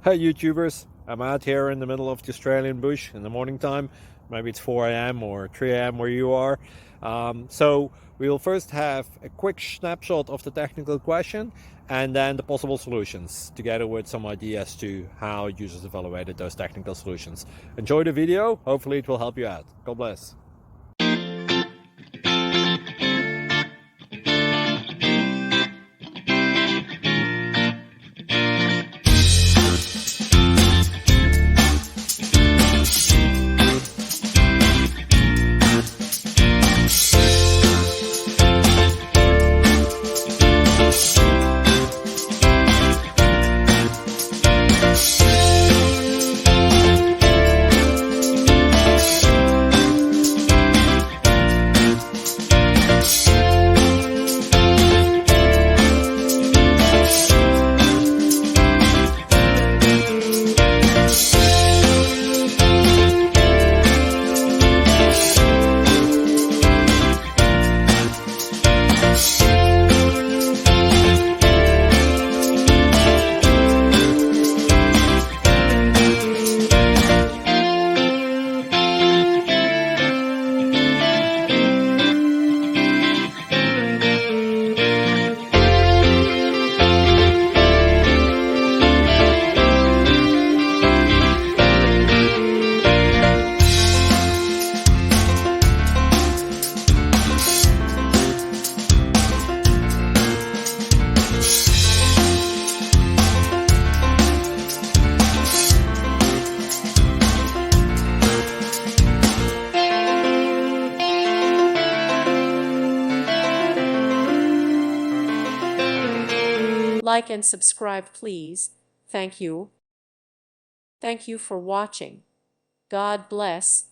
Hi YouTubers, I'm out here in the middle of the Australian bush in the morning time. Maybe it's 4 a.m. or 3 a.m. where you are. So we'll first have a quick snapshot of the technical question and then the possible solutions, together with some ideas to how users evaluated those technical solutions. Enjoy the video, hopefully it will help you out. God bless. Like and subscribe, please. Thank you. Thank you for watching. God bless.